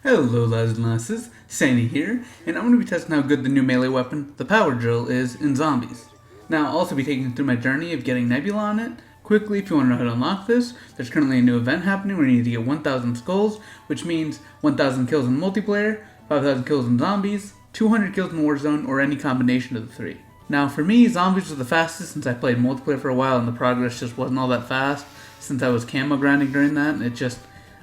Hello lads and lasses, Sanythe here, and I'm going to be testing how good the new melee weapon, the power drill, is in zombies. Now I'll also be taking you through my journey of getting Nebula on it. Quickly, if you want to know how to unlock this, there's currently a new event happening where you need to get 1,000 skulls, which means 1,000 kills in multiplayer, 5,000 kills in zombies, 200 kills in Warzone, or any combination of the three. Now for me, zombies was the fastest since I played multiplayer for a while and the progress just wasn't all that fast since I was camo grinding during that, and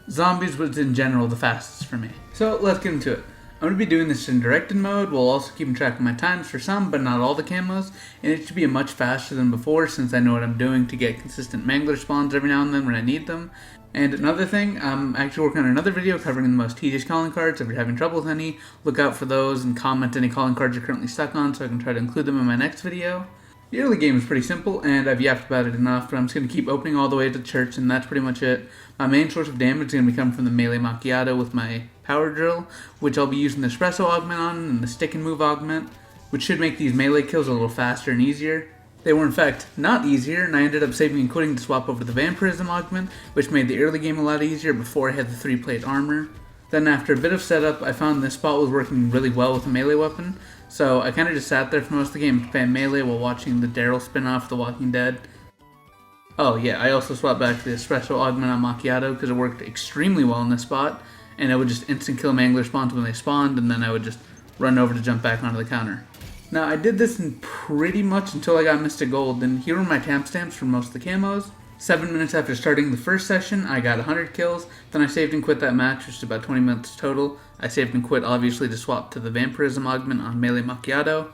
zombies was in general the fastest for me. So let's get into it. I'm going to be doing this in directed mode while also keeping track of my times for some but not all the camos, and it should be much faster than before since I know what I'm doing to get consistent mangler spawns every now and then when I need them. And another thing, I'm actually working on another video covering the most tedious calling cards. If you're having trouble with any, look out for those and comment any calling cards you're currently stuck on so I can try to include them in my next video. The early game is pretty simple, and I've yapped about it enough, but I'm just going to keep opening all the way to the church, and that's pretty much it. My main source of damage is going to be coming from the melee macchiato with my power drill, which I'll be using the espresso augment on, and the stick and move augment, which should make these melee kills a little faster and easier. They were in fact not easier, and I ended up saving and quitting to swap over to the vampirism augment, which made the early game a lot easier before I had the 3-plate armor. Then after a bit of setup, I found this spot was working really well with a melee weapon, so I kind of just sat there for most of the game and spam melee while watching the Daryl spin-off The Walking Dead. Oh yeah, I also swapped back to the espresso augment on macchiato because it worked extremely well in this spot, and I would just instant kill mangler spawns when they spawned, and then I would just run over to jump back onto the counter. Now I did this in pretty much until I got Mystic Gold, and here are my timestamps for most of the camos. 7 minutes after starting the first session, I got 100 kills, then I saved and quit that match, which is about 20 minutes total. I saved and quit obviously to swap to the vampirism augment on melee macchiato.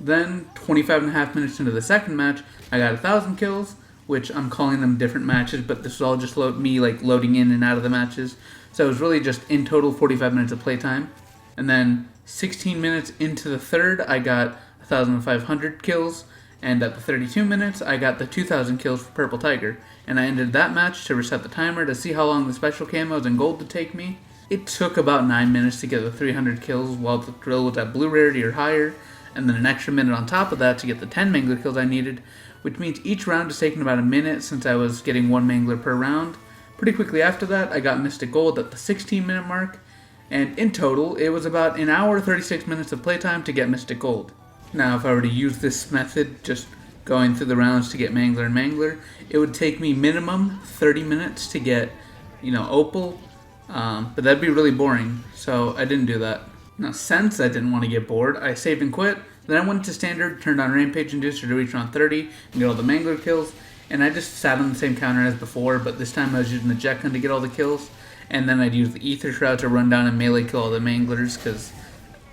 Then, 25.5 minutes into the second match, I got 1,000 kills, which I'm calling them different matches, but this was all just me loading in and out of the matches. So it was really just in total 45 minutes of playtime. And then 16 minutes into the third, I got 1,500 kills. And at the 32 minutes, I got the 2,000 kills for Purple Tiger, and I ended that match to reset the timer to see how long the special camos and gold would take me. It took about 9 minutes to get the 300 kills while the drill was at blue rarity or higher, and then an extra minute on top of that to get the 10 mangler kills I needed, which means each round has taken about a minute since I was getting 1 mangler per round. Pretty quickly after that, I got Mystic Gold at the 16-minute mark, and in total, it was about an hour 36 minutes of playtime to get Mystic Gold. Now, if I were to use this method, just going through the rounds to get Mangler and Mangler, it would take me minimum 30 minutes to get, Opal, but that'd be really boring, so I didn't do that. Now, since I didn't want to get bored, I saved and quit, then I went to Standard, turned on Rampage Inducer to reach around 30, and get all the Mangler kills, and I just sat on the same counter as before, but this time I was using the Jet Gun to get all the kills, and then I'd use the Ether Shroud to run down and melee kill all the Manglers, because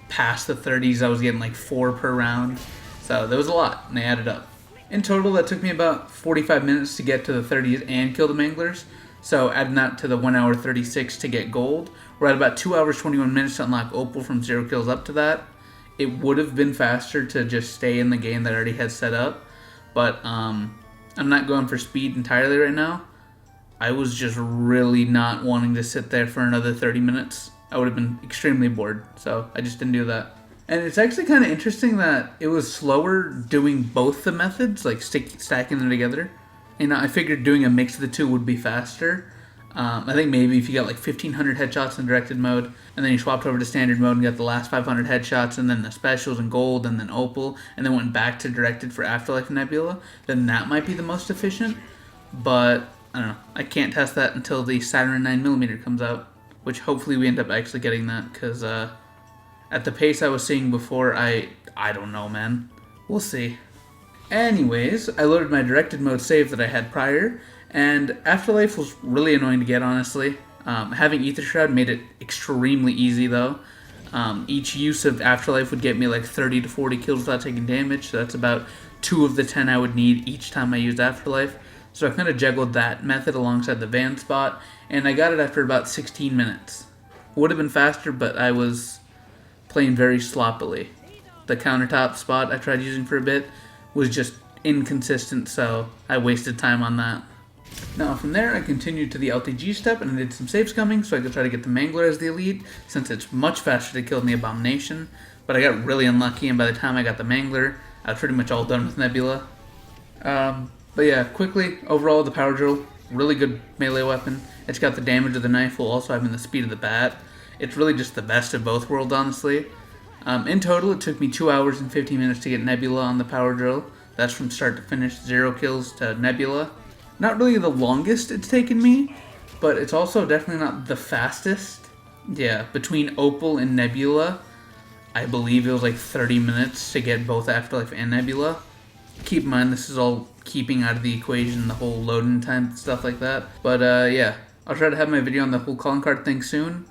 past the 30s, I was getting 4 per round. So there was a lot, and they added up. In total, that took me about 45 minutes to get to the 30s and kill the Manglers. So adding that to the 1 hour 36 to get gold, we're at about 2 hours 21 minutes to unlock Opal from 0 kills up to that. It would have been faster to just stay in the game that I already had set up, but I'm not going for speed entirely right now. I was just really not wanting to sit there for another 30 minutes. I would have been extremely bored, so I just didn't do that. And it's actually kind of interesting that it was slower doing both the methods, stacking them together. I figured doing a mix of the two would be faster. I think maybe if you got 1,500 headshots in directed mode, and then you swapped over to standard mode and got the last 500 headshots, and then the specials and gold, and then opal, and then went back to directed for Afterlife and Nebula, then that might be the most efficient. But I don't know. I can't test that until the Saturn 9mm comes out, which hopefully we end up actually getting that, because at the pace I was seeing before, I don't know, man. We'll see. Anyways, I loaded my directed mode save that I had prior, and Afterlife was really annoying to get, honestly. Having Ether Shroud made it extremely easy, though. Each use of Afterlife would get me 30 to 40 kills without taking damage, so that's about 2 of the 10 I would need each time I used Afterlife. So I kind of juggled that method alongside the van spot, and I got it after about 16 minutes. Would have been faster, but I was playing very sloppily. The countertop spot I tried using for a bit was just inconsistent, so I wasted time on that. Now from there, I continued to the LTG step, and I did some save scumming so I could try to get the Mangler as the elite, since it's much faster to kill than the Abomination. But I got really unlucky, and by the time I got the Mangler, I was pretty much all done with Nebula. But yeah, quickly, overall, the power drill, really good melee weapon. It's got the damage of the knife while also having the speed of the bat. it's really just the best of both worlds, honestly. In total, it took me 2 hours and 15 minutes to get Nebula on the power drill. That's from start to finish, 0 kills to Nebula. Not really the longest it's taken me, but it's also definitely not the fastest. Yeah, between Opal and Nebula, I believe it was like 30 minutes to get both Afterlife and Nebula. Keep in mind, this is all keeping out of the equation the whole loading time and stuff like that. But yeah, I'll try to have my video on the whole calling card thing soon.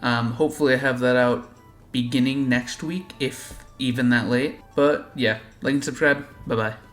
Hopefully I have that out beginning next week, if even that late. But yeah, like and subscribe. Bye-bye.